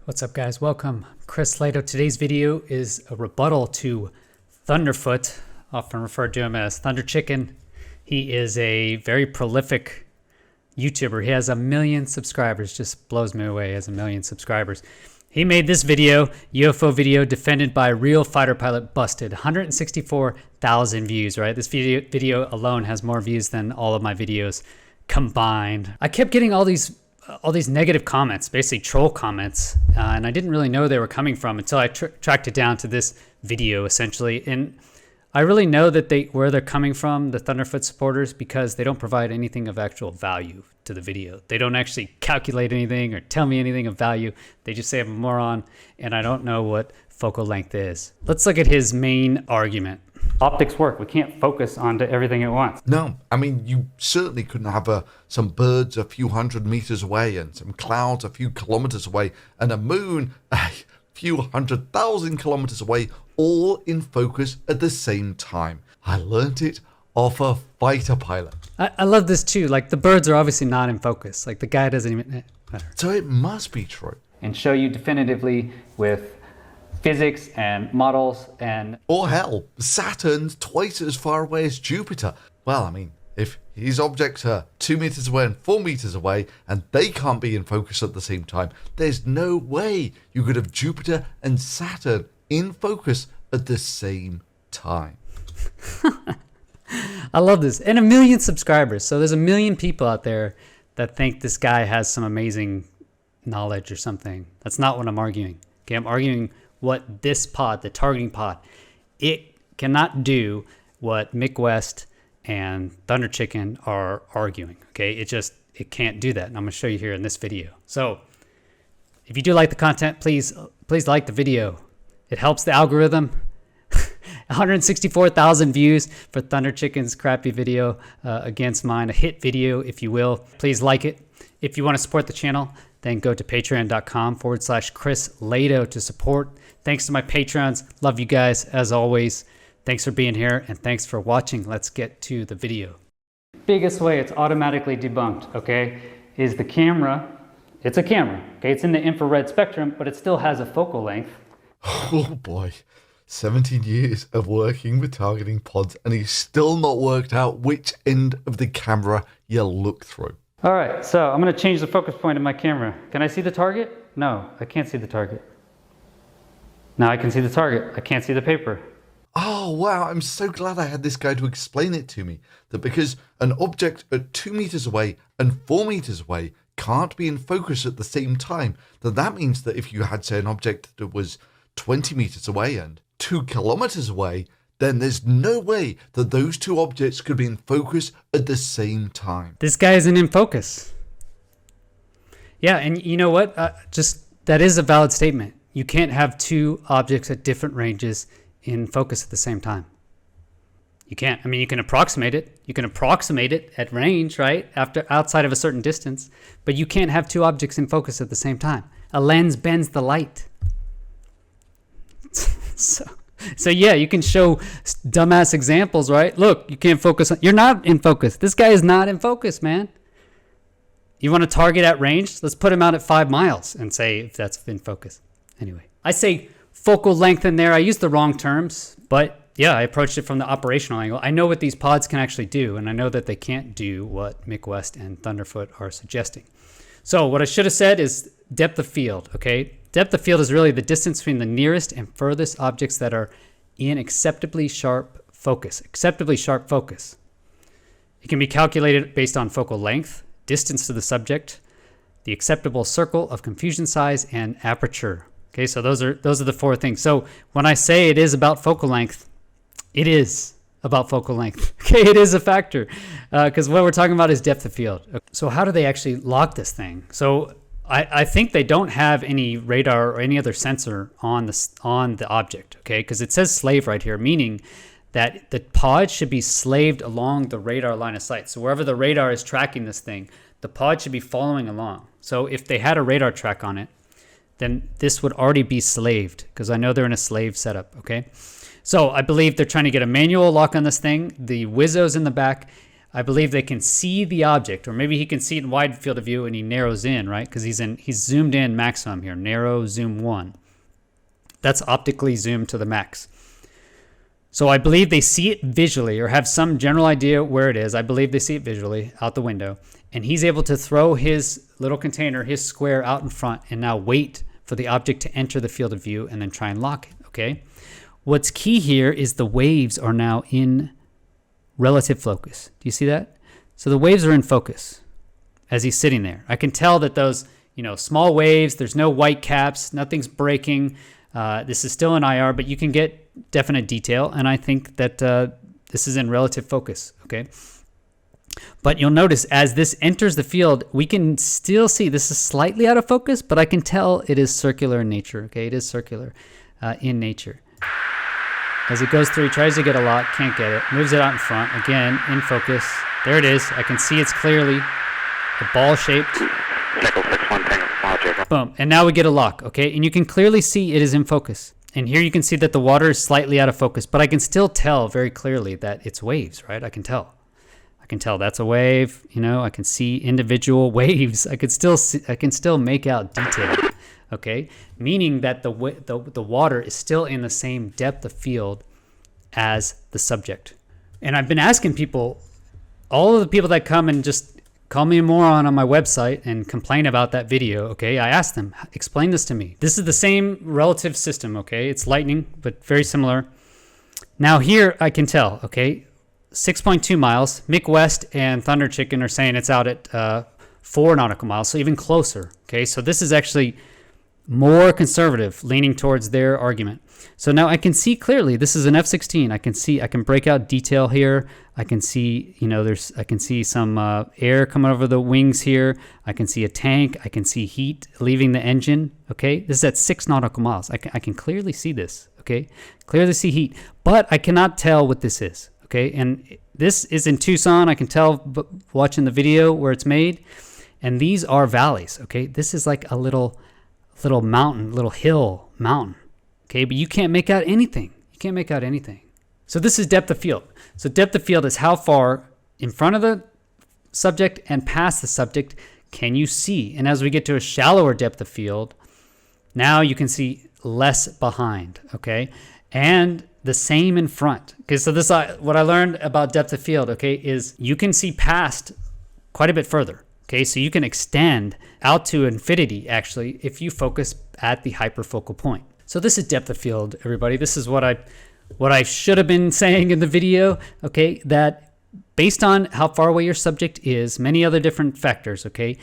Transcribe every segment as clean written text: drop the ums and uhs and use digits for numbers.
What's up, guys? Welcome. Chris Lato. Today's video is a rebuttal to Thunderf00t, often referred to him as Thunder Chicken. He is a very prolific YouTuber. He has 1 million subscribers. Just blows me away. He has 1 million subscribers. He made this video, UFO video, defended by real fighter pilot busted. 164,000 views, right? This video alone has more views than all of my videos combined. I kept getting all these negative comments, basically troll comments, and I didn't really know they were coming from until I tracked it down to this video, essentially. And I really know that where they're coming from, the Thunderf00t supporters, because they don't provide anything of actual value to the video. They don't actually calculate anything or tell me anything of value. They just say I'm a moron, and I don't know what focal length is. Let's look at his main argument. Optics work. We can't focus onto everything at once. No, I mean, you certainly couldn't have some birds a few hundred meters away and some clouds a few kilometers away and a moon a few 100,000 kilometers away, all in focus at the same time. I learned it off a fighter pilot. I love this too. Like, the birds are obviously not in focus. Like, the guy doesn't even... So it must be true. And show you definitively with physics and models and... Or hell, Saturn's twice as far away as Jupiter. Well, I mean, if his objects are 2 meters away and 4 meters away, and they can't be in focus at the same time, there's no way you could have Jupiter and Saturn in focus at the same time. I love this. And 1 million subscribers. So there's 1 million people out there that think this guy has some amazing knowledge or something. That's not what I'm arguing. Okay, I'm arguing what this pod, the targeting pod, it cannot do what Mick West and Thunder Chicken are arguing. Okay, it can't do that. And I'm going to show you here in this video. So if you do like the content, please like the video. It helps the algorithm. 164,000 views for Thunder Chicken's crappy video against mine, a hit video, if you will. Please like it. If you want to support the channel, then go to patreon.com/Chris Lato to support. Thanks to my patrons. Love you guys as always. Thanks for being here and thanks for watching. Let's get to the video. Biggest way it's automatically debunked, okay, is the camera. It's a camera, okay? It's in the infrared spectrum, but it still has a focal length. Oh boy. 17 years of working with targeting pods, and he's still not worked out which end of the camera you look through. All right, so I'm going to change the focus point of my camera. Can I see the target? No, I can't see the target. Now I can see the target. I can't see the paper. Oh, wow. I'm so glad I had this guy to explain it to me. That because an object at 2 meters away and 4 meters away can't be in focus at the same time, then that means that if you had, say, an object that was 20 meters away and 2 kilometers away, then there's no way that those two objects could be in focus at the same time. This guy isn't in focus. Yeah, and you know what? That is a valid statement. You can't have two objects at different ranges in focus at the same time. You can't. I mean, you can approximate it. You can approximate it at range, right? Outside of a certain distance, but you can't have two objects in focus at the same time. A lens bends the light. So yeah, you can show dumbass examples, right? Look, you can't focus on, you're not in focus. This guy is not in focus, man. You want to target at range? Let's put him out at 5 miles and say if that's in focus. Anyway, I say focal length in there. I use the wrong terms, but yeah, I approached it from the operational angle. I know what these pods can actually do, and I know that they can't do what Mick West and Thunderf00t are suggesting. So what I should have said is depth of field, okay? Depth of field is really the distance between the nearest and furthest objects that are in acceptably sharp focus. Acceptably sharp focus. It can be calculated based on focal length, distance to the subject, the acceptable circle of confusion size, and aperture. Okay, so those are the 4 things. So when I say it is about focal length, it is about focal length. Okay, it is a factor because what we're talking about is depth of field. So how do they actually lock this thing? So I think they don't have any radar or any other sensor on the object, okay? Because it says slave right here, meaning that the pod should be slaved along the radar line of sight. So wherever the radar is tracking this thing, the pod should be following along. So if they had a radar track on it, then this would already be slaved because I know they're in a slave setup, okay? So I believe they're trying to get a manual lock on this thing. The Wizzos in the back I believe they can see the object, or maybe he can see it in wide field of view and he narrows in, right? Because he's zoomed in maximum here, narrow zoom 1. That's optically zoomed to the max. So I believe they see it visually or have some general idea where it is. I believe they see it visually out the window. And he's able to throw his little container, his square out in front and now wait for the object to enter the field of view and then try and lock it, okay? What's key here is the waves are now in relative focus. Do you see that? So the waves are in focus as he's sitting there. I can tell that those, small waves, there's no white caps, nothing's breaking. This is still in IR, but you can get definite detail. And I think that this is in relative focus, okay? But you'll notice as this enters the field, we can still see this is slightly out of focus, but I can tell it is circular in nature, okay? It is circular in nature. As it goes through, he tries to get a lock, can't get it, moves it out in front, again, in focus. There it is. I can see it's clearly a ball-shaped. Boom. And now we get a lock, okay? And you can clearly see it is in focus. And here you can see that the water is slightly out of focus, but I can still tell very clearly that it's waves, right? I can tell that's a wave, I can see individual waves. I can still make out detail. Okay, meaning that the water is still in the same depth of field as the subject. And I've been asking people, all of the people that come and just call me a moron on my website and complain about that video, okay, I asked them, explain this to me. This is the same relative system, okay? It's lightning, but very similar. Now here I can tell, okay, 6.2 miles. Mick West and Thunder Chicken are saying it's out at 4 nautical miles, so even closer, okay? So this is actually more conservative, leaning towards their argument. So now I can see clearly this is an F-16. I can break out detail here. I can see, I can see some air coming over the wings here. I can see a tank. I can see heat leaving the engine. Okay, this is at 6 nautical miles. I can clearly see this. Okay, clearly see heat, but I cannot tell what this is. Okay, and this is in Tucson. I can tell watching the video where it's made, and these are valleys. Okay, this is like a little mountain, little hill mountain. Okay, but you can't make out anything. So this is depth of field. So depth of field is how far in front of the subject and past the subject can you see. And as we get to a shallower depth of field, now you can see less behind, okay? And the same in front. Okay, so this what I learned about depth of field, okay, is you can see past quite a bit further. Okay, so you can extend out to infinity, actually, if you focus at the hyperfocal point. So this is depth of field, everybody. This is what I should have been saying in the video, okay, that based on how far away your subject is, many other different factors, okay,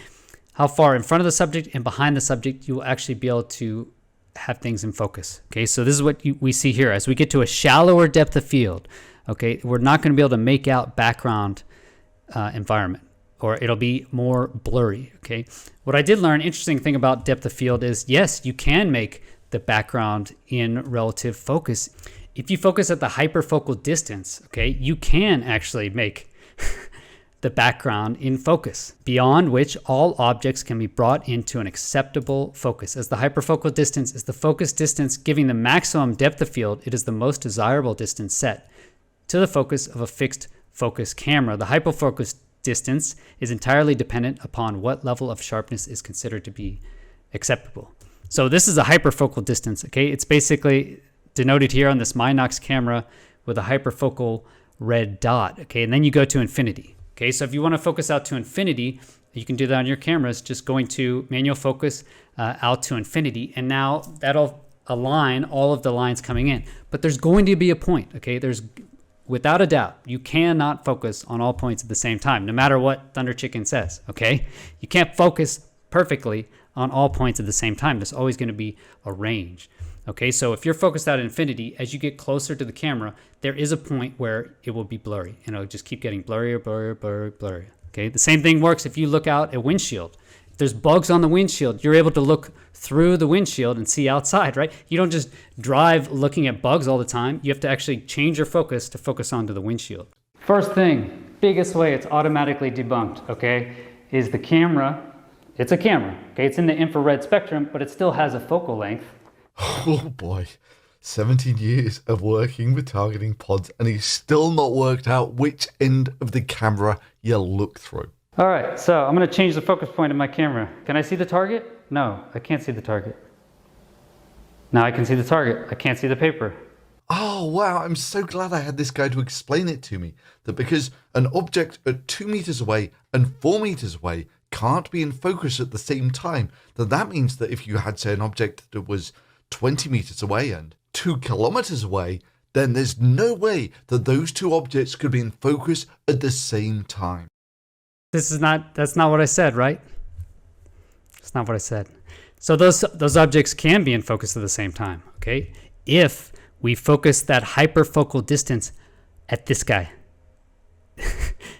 how far in front of the subject and behind the subject, you will actually be able to have things in focus. Okay, so this is what we see here. As we get to a shallower depth of field, okay, we're not going to be able to make out background environment, or it'll be more blurry, okay? What I did learn, interesting thing about depth of field is, yes, you can make the background in relative focus. If you focus at the hyperfocal distance, okay, you can actually make the background in focus, beyond which all objects can be brought into an acceptable focus. As the hyperfocal distance is the focus distance giving the maximum depth of field, it is the most desirable distance set to the focus of a fixed focus camera. The hyperfocus distance is entirely dependent upon what level of sharpness is considered to be acceptable. So this is a hyperfocal distance, okay? It's basically denoted here on this Minox camera with a hyperfocal red dot, okay? And then you go to infinity, okay? So if you want to focus out to infinity, you can do that on your cameras, just going to manual focus out to infinity, and now that'll align all of the lines coming in. But there's going to be a point, okay? Without a doubt, you cannot focus on all points at the same time, no matter what Thunder Chicken says, okay? You can't focus perfectly on all points at the same time. There's always going to be a range, okay? So if you're focused out at infinity, as you get closer to the camera, there is a point where it will be blurry, and it'll just keep getting blurrier, blurrier, blurrier, blurrier, okay? The same thing works if you look out a windshield. If there's bugs on the windshield, you're able to look through the windshield and see outside, right? You don't just drive looking at bugs all the time. You have to actually change your focus to focus onto the windshield. First thing, biggest way it's automatically debunked, okay, is the camera. It's a camera, okay? It's in the infrared spectrum, but it still has a focal length. Oh boy. 17 years of working with targeting pods, and he's still not worked out which end of the camera you look through. All right, so I'm going to change the focus point of my camera. Can I see the target? No, I can't see the target. Now I can see the target. I can't see the paper. Oh, wow, I'm so glad I had this guy to explain it to me. That because an object at 2 meters away and 4 meters away can't be in focus at the same time, then that means that if you had, say, an object that was 20 meters away and 2 kilometers away, then there's no way that those two objects could be in focus at the same time. That's not what I said, right? That's not what I said. So those objects can be in focus at the same time, okay? If we focus that hyperfocal distance at this guy.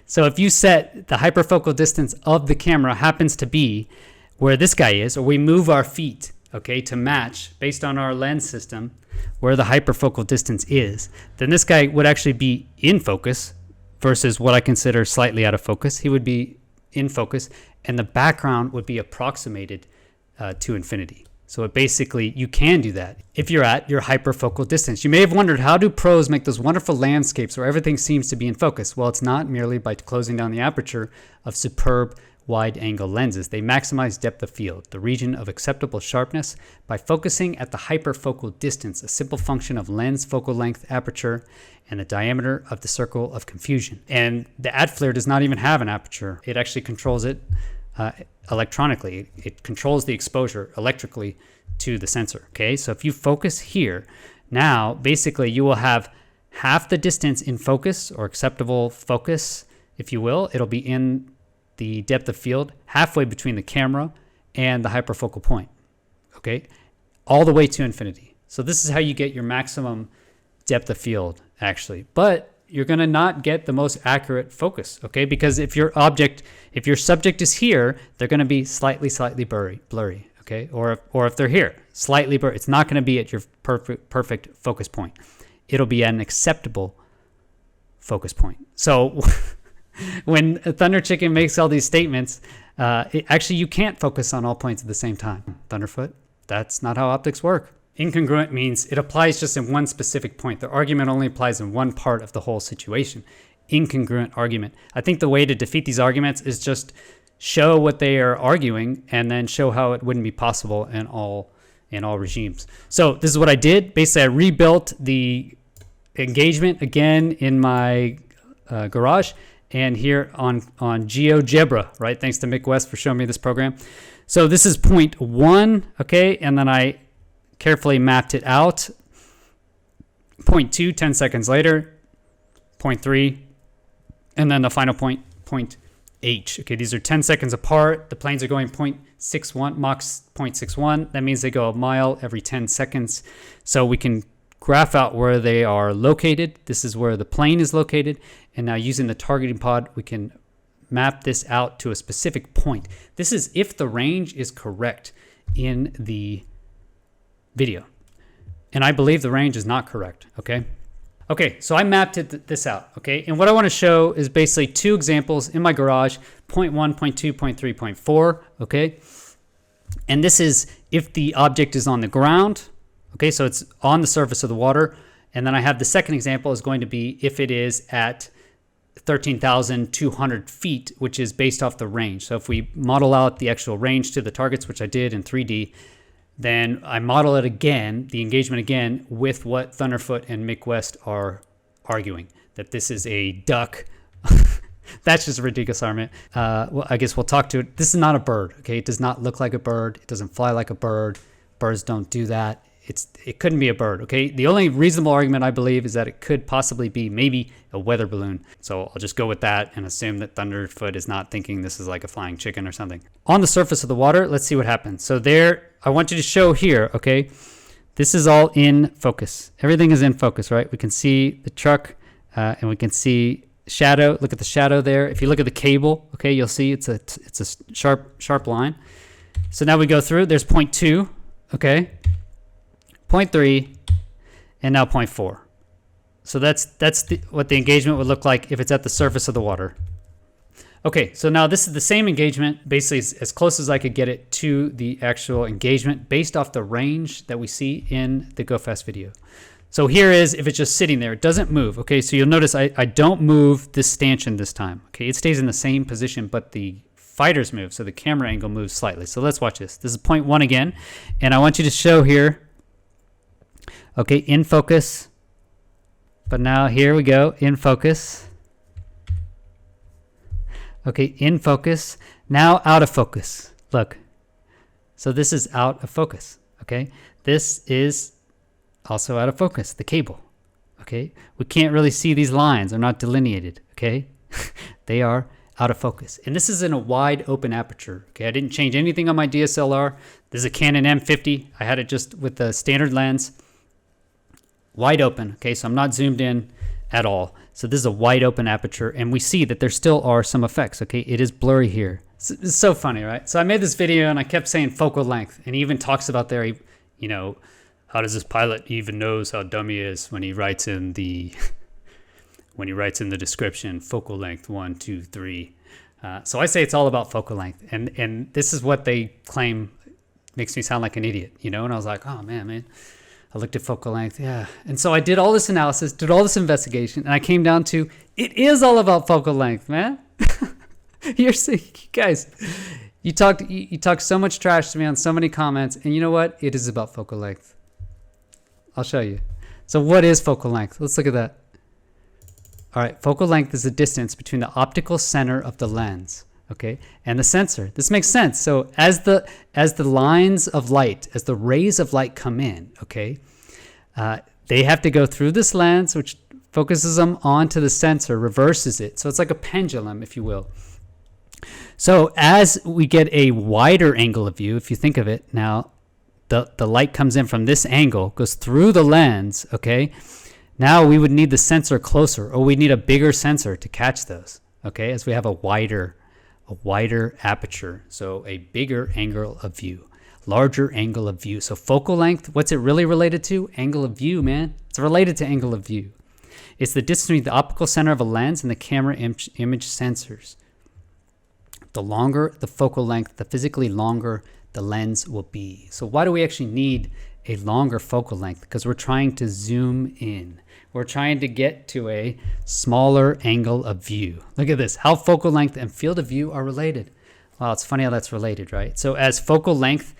So if you set the hyperfocal distance of the camera happens to be where this guy is, or we move our feet, okay, to match based on our lens system where the hyperfocal distance is, then this guy would actually be in focus versus what I consider slightly out of focus. He would be in focus, and the background would be approximated to infinity. So it basically, you can do that if you're at your hyperfocal distance. You may have wondered, how do pros make those wonderful landscapes where everything seems to be in focus? Well, it's not merely by closing down the aperture of superb wide-angle lenses. They maximize depth of field, the region of acceptable sharpness, by focusing at the hyperfocal distance, a simple function of lens focal length, aperture, and the diameter of the circle of confusion. And the ad flare does not even have an aperture. It actually controls it electronically. It controls the exposure electrically to the sensor. Okay, so if you focus here, now basically you will have half the distance in focus, or acceptable focus, if you will. It'll be in the depth of field halfway between the camera and the hyperfocal point, okay, all the way to infinity. So this is how you get your maximum depth of field, actually. But you're going to not get the most accurate focus, okay, because if your subject is here, they're going to be slightly blurry, okay, or if they're here, slightly blurry, it's not going to be at your perfect focus point. It'll be at an acceptable focus point. So when Thunder Chicken makes all these statements, actually you can't focus on all points at the same time. Thunderfoot, that's not how optics work. Incongruent means it applies just in one specific point. The argument only applies in one part of the whole situation. Incongruent argument. I think the way to defeat these arguments is just show what they are arguing and then show how it wouldn't be possible in all regimes. So this is what I did. Basically, I rebuilt the engagement again in my garage, and here on GeoGebra, right? Thanks to Mick West for showing me this program. So this is point 1, okay, and then I carefully mapped it out. Point 2, 10 seconds later. Point 3, and then the final point, point H. Okay, these are 10 seconds apart. The planes are going 0.61, Mach 0.61. That means they go a mile every 10 seconds. So we can graph out where they are located. This is where the plane is located. And now using the targeting pod, we can map this out to a specific point. This is if the range is correct in the video. And I believe the range is not correct, okay? Okay, so I mapped this out, okay? And what I want to show is basically 2 examples in my garage, point 1, point 2, point 3, point 4, okay? And this is if the object is on the ground, okay? So it's on the surface of the water. And then I have the second example is going to be if it is at 13,200 feet, which is based off the range. So if we model out the actual range to the targets, which I did in 3D, then I model it again, the engagement again, with what Thunderfoot and Mick West are arguing, that this is a duck. That's just a ridiculous argument. Well, I guess we'll talk to it. This is not a bird, okay? It does not look like a bird. It doesn't fly like a bird. Birds don't do that. It couldn't be a bird, okay? The only reasonable argument I believe is that it could possibly be maybe a weather balloon. So I'll just go with that and assume that Thunderfoot is not thinking this is like a flying chicken or something. On the surface of the water, let's see what happens. So there, I want you to show here, okay? This is all in focus. Everything is in focus, right? We can see the truck and we can see shadow. Look at the shadow there. If you look at the cable, okay, you'll see it's a sharp line. So now we go through. There's point 2, okay? Point 3, and now point 4. So that's what the engagement would look like if it's at the surface of the water. Okay, so now this is the same engagement, basically as close as I could get it to the actual engagement based off the range that we see in the GoFast video. So here is, if it's just sitting there, it doesn't move. Okay, so you'll notice I don't move this stanchion this time. Okay, it stays in the same position, but the fighters move, so the camera angle moves slightly. So let's watch this. This is point 1 again, and I want you to show here, okay, in focus. But now here we go, in focus. Okay, in focus. Now out of focus. Look. So this is out of focus. Okay, this is also out of focus, the cable. Okay, we can't really see these lines. They're not delineated. Okay, they are out of focus. And this is in a wide open aperture. Okay, I didn't change anything on my DSLR. This is a Canon M50. I had it just with the standard lens. Wide open. Okay, so I'm not zoomed in at all. So this is a wide open aperture, and we see that there still are some effects. Okay, it is blurry here. It's so funny, right? So I made this video and I kept saying focal length, and he even talks about there, you know, how does this pilot even knows how dumb he is when he writes in the description focal length 1, 2, 3. So I say it's all about focal length, and this is what they claim makes me sound like an idiot, you know. And I was like, oh man. I looked at focal length, yeah. And so I did all this analysis, did all this investigation, and I came down to, it is all about focal length, man. You guys, you talked so much trash to me on so many comments, and you know what? It is about focal length. I'll show you. So what is focal length? Let's look at that. All right, focal length is the distance between the optical center of the lens, okay, and the sensor. This makes sense. So as the lines of light, as the rays of light come in, okay, they have to go through this lens, which focuses them onto the sensor, reverses it. So it's like a pendulum, if you will. So as we get a wider angle of view, if you think of it now, the light comes in from this angle, goes through the lens, okay? Now we would need the sensor closer, or we need a bigger sensor to catch those, okay? As we have a wider aperture, so a bigger angle of view, larger angle of view. So focal length, what's it really related to? Angle of view, man. It's related to angle of view. It's the distance between the optical center of a lens and the camera image sensors. The longer the focal length, the physically longer the lens will be. So why do we actually need a longer focal length? Because we're trying to zoom in. We're trying to get to a smaller angle of view. Look at this, how focal length and field of view are related. Wow, it's funny how that's related, right? So as focal length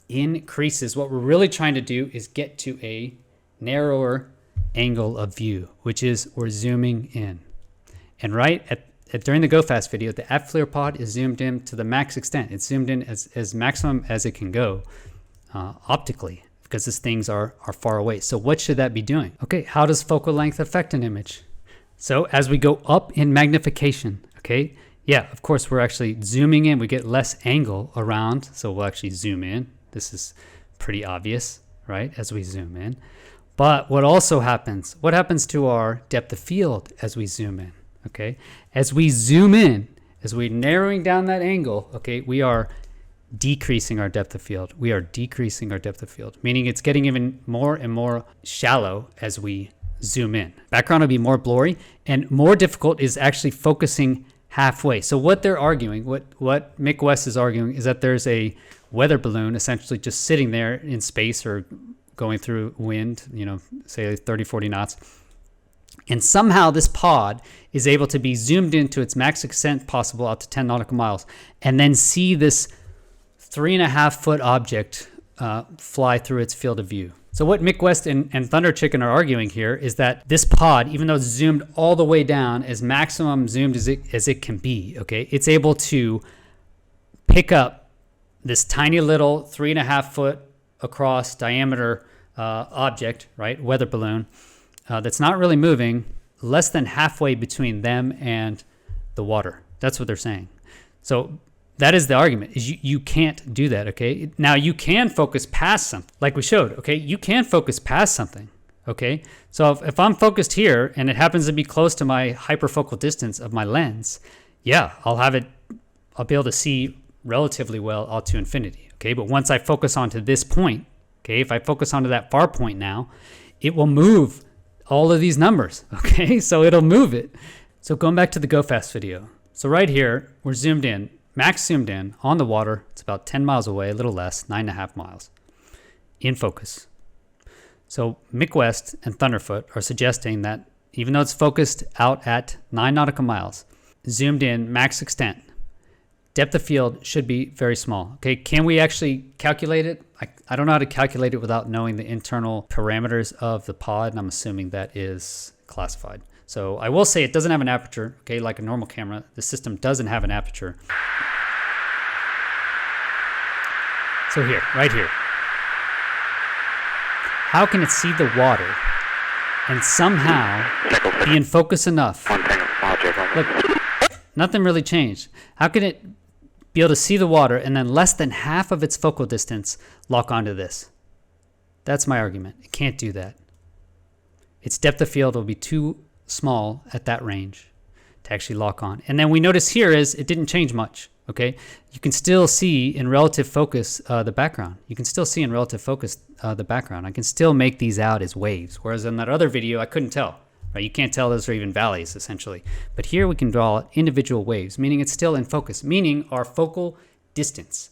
increases, what we're really trying to do is get to a narrower angle of view, which is we're zooming in. And right during the GoFast video, the F-FLIR pod is zoomed in to the max extent. It's zoomed in as maximum as it can go optically, because these things are far away. So what should that be doing? Okay, how does focal length affect an image? So as we go up in magnification, okay, yeah, of course, we're actually zooming in. We get less angle around, so we'll actually zoom in. This is pretty obvious, right, as we zoom in. But what also happens, what happens to our depth of field as we zoom in, okay? As we zoom in, as we're narrowing down that angle, okay, we are decreasing our depth of field. We are decreasing our depth of field, meaning it's getting even more and more shallow as we zoom in. Background will be more blurry, and more difficult is actually focusing halfway. So what they're arguing, what Mick West is arguing, is that there's a weather balloon essentially just sitting there in space or going through wind, you know, say 30, 40 knots. And somehow this pod is able to be zoomed into its max extent possible out to 10 nautical miles, and then see this 3.5-foot object fly through its field of view. So what Mick West and Thunder Chicken are arguing here is that this pod, even though it's zoomed all the way down, as maximum zoomed as it can be, okay, it's able to pick up this tiny little 3.5-foot across diameter object, right, weather balloon, that's not really moving, less than halfway between them and the water. That's what they're saying. So that is the argument, is you can't do that, okay? Now you can focus past something, like we showed, okay? You can focus past something, okay? So if I'm focused here and it happens to be close to my hyperfocal distance of my lens, yeah, I'll be able to see relatively well out to infinity, okay? But once I focus onto this point, okay, if I focus onto that far point now, it will move all of these numbers, okay? So it'll move it. So going back to the GoFast video, So right here, we're zoomed in, max zoomed in on the water. It's about 10 miles away, a little less, 9.5 miles in focus. So Mick West and Thunderfoot are suggesting that even though it's focused out at 9 nautical miles, zoomed in, max extent, depth of field should be very small. Okay, can we actually calculate it? I don't know how to calculate it without knowing the internal parameters of the pod, and I'm assuming that is classified. So I will say it doesn't have an aperture, okay, like a normal camera. The system doesn't have an aperture. So here, right here. How can it see the water and somehow be in focus enough? Look, nothing really changed. How can it be able to see the water and then less than half of its focal distance lock onto this? That's my argument. It can't do that. Its depth of field will be too small at that range to actually lock on. And then we notice here is it didn't change much. Okay, you can still see in relative focus the background. You can still see in relative focus the background. I can still make these out as waves, whereas in that other video I couldn't tell. Right? You can't tell those are even valleys essentially. But here we can draw individual waves, meaning it's still in focus, meaning our focal distance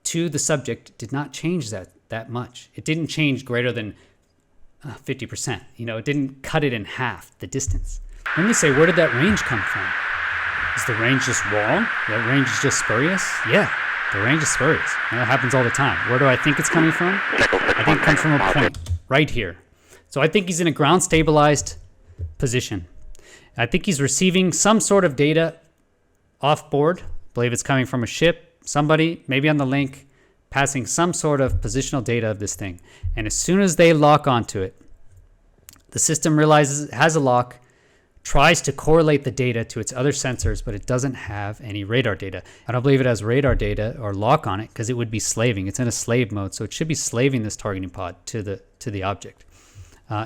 to the subject did not change that much. It didn't change greater than 50%. You know, it didn't cut it in half, the distance. Let me say, where did that range come from? Is the range just wrong? That range is just spurious? Yeah, the range is spurious. And that happens all the time. Where do I think it's coming from? I think it comes from a point right here. So I think he's in a ground stabilized position. I think he's receiving some sort of data off board. I believe it's coming from a ship, somebody, maybe on the link, passing some sort of positional data of this thing. And as soon as they lock onto it, the system realizes it has a lock, tries to correlate the data to its other sensors, but it doesn't have any radar data. I don't believe it has radar data or lock on it because it would be slaving. It's in a slave mode, so it should be slaving this targeting pod to the object.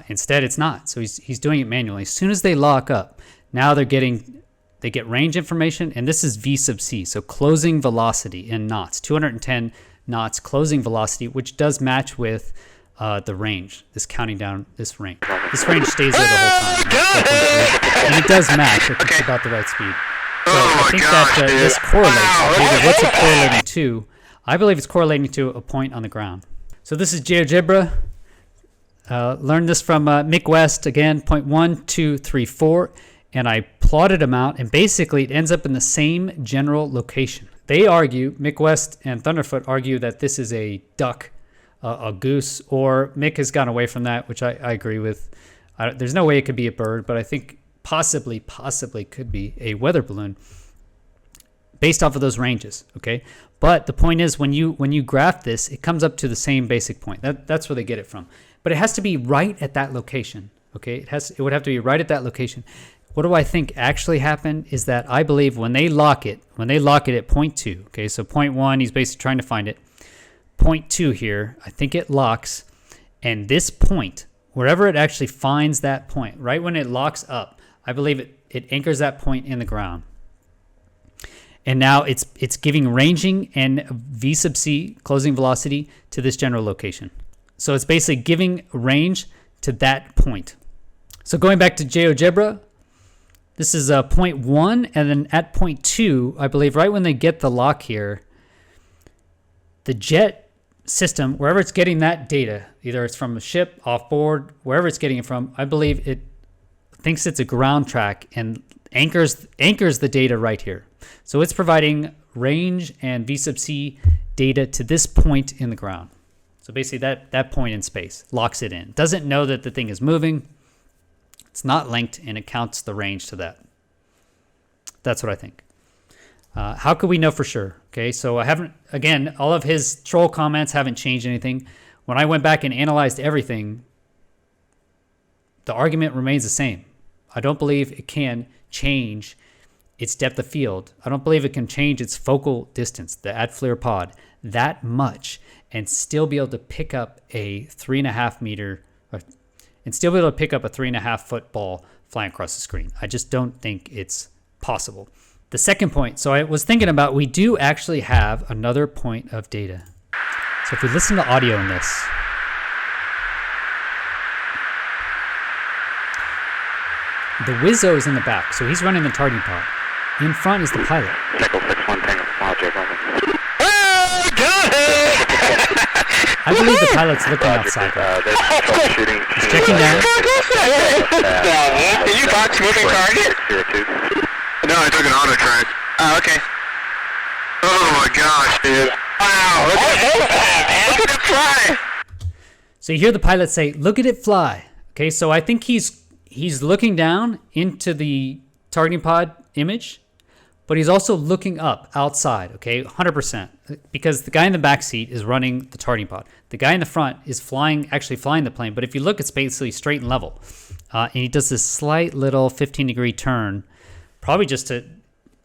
Instead, it's not. So he's doing it manually. As soon as they lock up, now they get range information, and this is V sub C, so closing velocity in knots, 210 knots closing velocity, which does match with the range, this counting down this range. This range stays there the whole time. And it does match if it's about the right speed. So I think that this correlates. What's it correlating to? I believe it's correlating to a point on the ground. So this is GeoGebra. Learned this from Mick West, again, 0.1234. And I plotted them out, and basically it ends up in the same general location. They argue, Mick West and Thunderfoot argue that this is a duck, a goose, or Mick has gone away from that, which I agree with. There's no way it could be a bird, but I think possibly could be a weather balloon based off of those ranges, okay? But the point is, when you graph this, it comes up to the same basic point. That's where they get it from. But it has to be right at that location, okay? It would have to be right at that location. What do I think actually happened is that I believe when they lock it at 0.2, okay, so 0.1, he's basically trying to find it. 0.2 here, I think it locks, and this point, wherever it actually finds that point, right when it locks up, I believe it anchors that point in the ground. And now it's giving ranging and V sub C, closing velocity, to this general location. So it's basically giving range to that point. So going back to GeoGebra, this is 0.1, and then at 0.2, I believe right when they get the lock here, the jet system, wherever it's getting that data, either it's from a ship, off board, wherever it's getting it from, I believe it thinks it's a ground track and anchors the data right here. So it's providing range and V sub C data to this point in the ground. So basically that point in space locks it in. Doesn't know that the thing is moving. It's not linked, and it counts the range to that. That's what I think. How could we know for sure? Okay, so I haven't, again, all of his troll comments haven't changed anything. When I went back and analyzed everything, the argument remains the same. I don't believe it can change its depth of field. I don't believe it can change its focal distance, the ad-FLIR pod, that much, and still be able to pick up a 3.5 meter, and still be able to pick up a 3.5 foot ball flying across the screen. I just don't think it's possible. The second point, so I was thinking about, we do actually have another point of data. So if we listen to audio in this, the Wizzo is in the back, so he's running the targeting pod. in front is the pilot. Echo 61 Tango Project. Oh, got it! I believe the pilot's looking outside. There's troubleshooting. He's checking down. Did you box moving target? 02. No, I took an auto track. Oh, okay. Oh my gosh, dude. Wow, look at it fly. So you hear the pilot say, "Look at it fly." Okay, so I think he's looking down into the targeting pod image, but he's also looking up outside. Okay, 100%, because the guy in the back seat is running the targeting pod. The guy in the front is actually flying the plane. But if you look, it's basically straight and level, and he does this slight little 15-degree turn, probably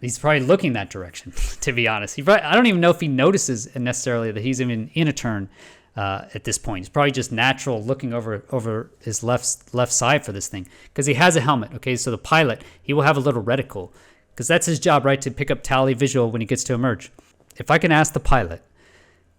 he's probably looking that direction. To be honest, I don't even know if he notices necessarily that he's even in a turn. At this point, he's probably just natural looking over his left side for this thing, because he has a helmet. Okay, so the pilot, he will have a little reticle, because that's his job, right, to pick up tally visual when he gets to emerge. If I can ask the pilot,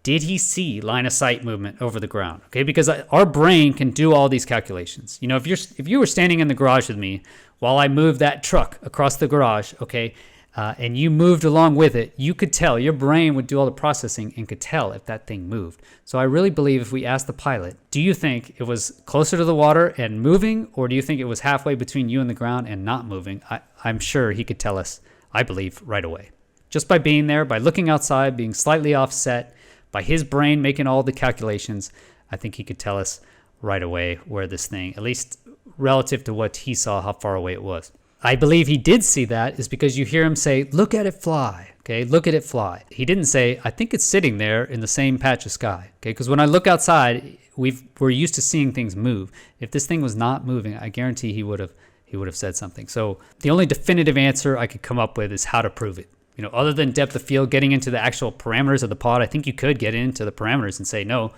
did he see line of sight movement over the ground? Okay, because our brain can do all these calculations. You know, if you were standing in the garage with me while I moved that truck across the garage, okay, and you moved along with it, you could tell, your brain would do all the processing and could tell if that thing moved. So I really believe if we asked the pilot, do you think it was closer to the water and moving, or do you think it was halfway between you and the ground and not moving? I'm sure he could tell us, I believe, right away. Just by being there, by looking outside, being slightly offset, by his brain making all the calculations, I think he could tell us right away where this thing, at least relative to what he saw, how far away it was. I believe he did see that is because you hear him say, "Look at it fly." Okay, look at it fly. He didn't say, "I think it's sitting there in the same patch of sky." Okay, because when I look outside, we're used to seeing things move. If this thing was not moving, I guarantee he would have said something. So the only definitive answer I could come up with is how to prove it. You know, other than depth of field, getting into the actual parameters of the pod, I think you could get into the parameters and say no.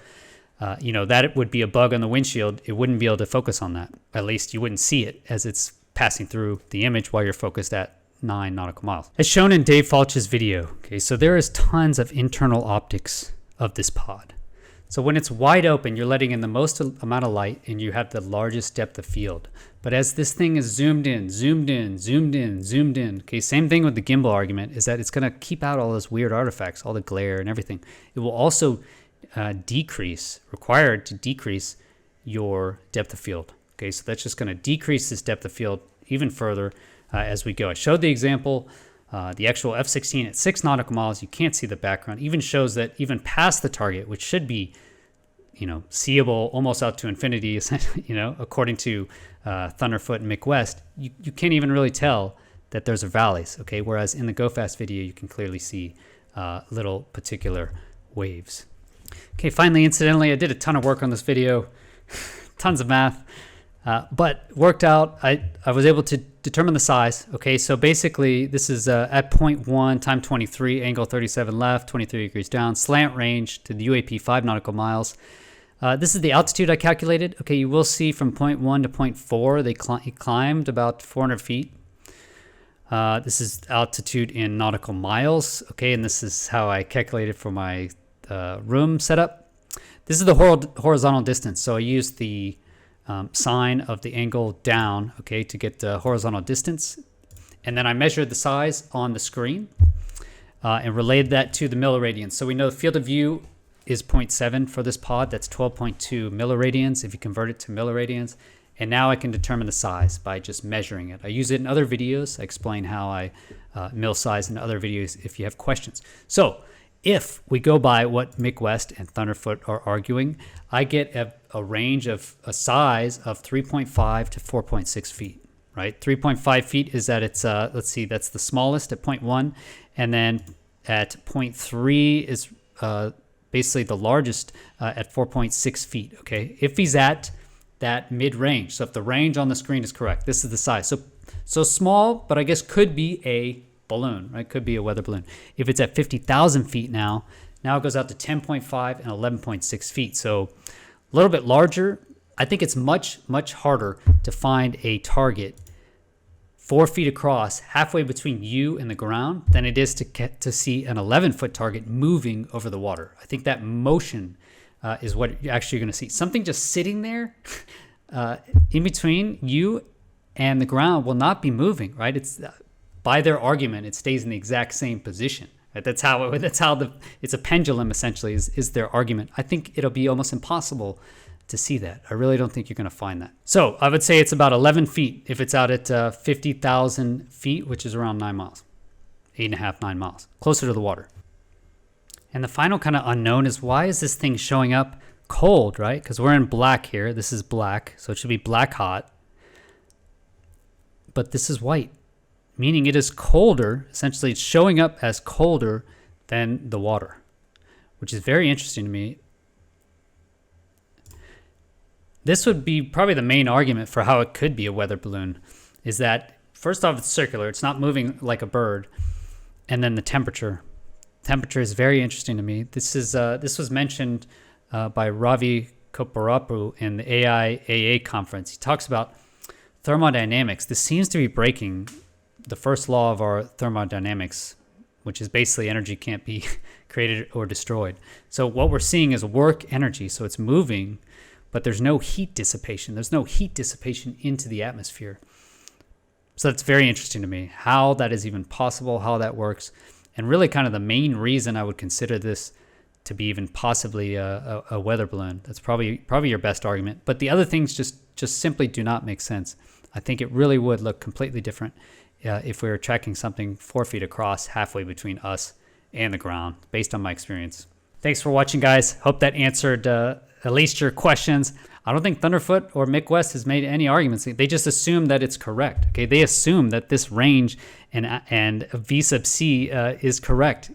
That would be a bug on the windshield. It wouldn't be able to focus on that. At least you wouldn't see it as it's passing through the image while you're focused at 9 nautical miles. As shown in Dave Falch's video, okay, so there is tons of internal optics of this pod. So when it's wide open, you're letting in the most amount of light and you have the largest depth of field. But as this thing is zoomed in, okay, same thing with the gimbal argument, is that it's going to keep out all those weird artifacts, all the glare and everything. It will also required to decrease your depth of field. Okay, so that's just going to decrease this depth of field even further as we go. I showed the example, the actual F-16 at 6 nautical miles, you can't see the background, even shows that even past the target, which should be, seeable almost out to infinity, according to Thunderf00t and Mick West, you can't even really tell that there's valleys, okay? Whereas in the GoFast video, you can clearly see little particular waves. Okay, finally, incidentally, I did a ton of work on this video, tons of math. But worked out, I was able to determine the size. Okay, so basically this is at 0.1 time 23, angle 37 left, 23 degrees down, slant range to the UAP 5 nautical miles. This is the altitude I calculated. Okay, you will see from 0.1 to 0.4, he climbed about 400 feet. This is altitude in nautical miles. Okay, and this is how I calculated for my room setup. This is the horizontal distance. So I used the sine of the angle down, okay, to get the horizontal distance. And then I measured the size on the screen and relayed that to the milliradians. So we know the field of view is 0.7 for this pod. That's 12.2 milliradians if you convert it to milliradians. And now I can determine the size by just measuring it. I use it in other videos. I explain how I mill size in other videos if you have questions. So if we go by what Mick West and Thunderf00t are arguing, I get a range of a size of 3.5 to 4.6 feet, right? 3.5 feet is at its, let's see, that's the smallest at 0.1. And then at 0.3 is basically the largest at 4.6 feet, okay? If he's at that mid-range, so if the range on the screen is correct, this is the size. So small, but I guess could be a balloon, right? Could be a weather balloon. If it's at 50,000 feet now it goes out to 10.5 and 11.6 feet. So a little bit larger. I think it's much harder to find a target 4 feet across, halfway between you and the ground, than it is to see an 11-foot target moving over the water. I think that motion is what you're actually going to see. Something just sitting there in between you and the ground will not be moving, right? by their argument, it stays in the exact same position. Right? That's how it's a pendulum essentially is their argument. I think it'll be almost impossible to see that. I really don't think you're going to find that. So I would say it's about 11 feet if it's out at 50,000 feet, which is around 9 miles, 8.5, 9 miles, closer to the water. And the final kind of unknown is, why is this thing showing up cold, right? Because we're in black here. This is black, so it should be black hot. But this is white, meaning it is colder. Essentially, it's showing up as colder than the water, which is very interesting to me. This would be probably the main argument for how it could be a weather balloon, is that first off, it's circular. It's not moving like a bird. And then the temperature. Temperature is very interesting to me. This was mentioned by Ravi Koparapu in the AIAA conference. He talks about thermodynamics. This seems to be breaking the first law of our thermodynamics, which is basically energy can't be created or destroyed. So what we're seeing is work energy. So it's moving, but there's no heat dissipation. There's no heat dissipation into the atmosphere. So that's very interesting to me, how that is even possible, how that works. And really kind of the main reason I would consider this to be even possibly a weather balloon. That's probably your best argument. But the other things just simply do not make sense. I think it really would look completely different if we were tracking something 4 feet across, halfway between us and the ground, based on my experience. Thanks for watching, guys. Hope that answered at least your questions. I don't think Thunderfoot or Mick West has made any arguments. They just assume that it's correct. Okay, they assume that this range and V sub C is correct.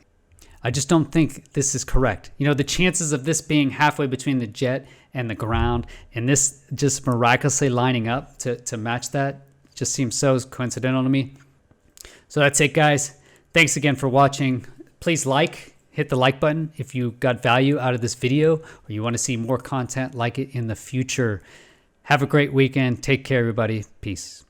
I just don't think this is correct. You know, the chances of this being halfway between the jet and the ground, and this just miraculously lining up to match that, just seems so coincidental to me. So that's it, guys. Thanks again for watching. Please hit the like button if you got value out of this video, or you want to see more content like it in the future. Have a great weekend. Take care, everybody. Peace.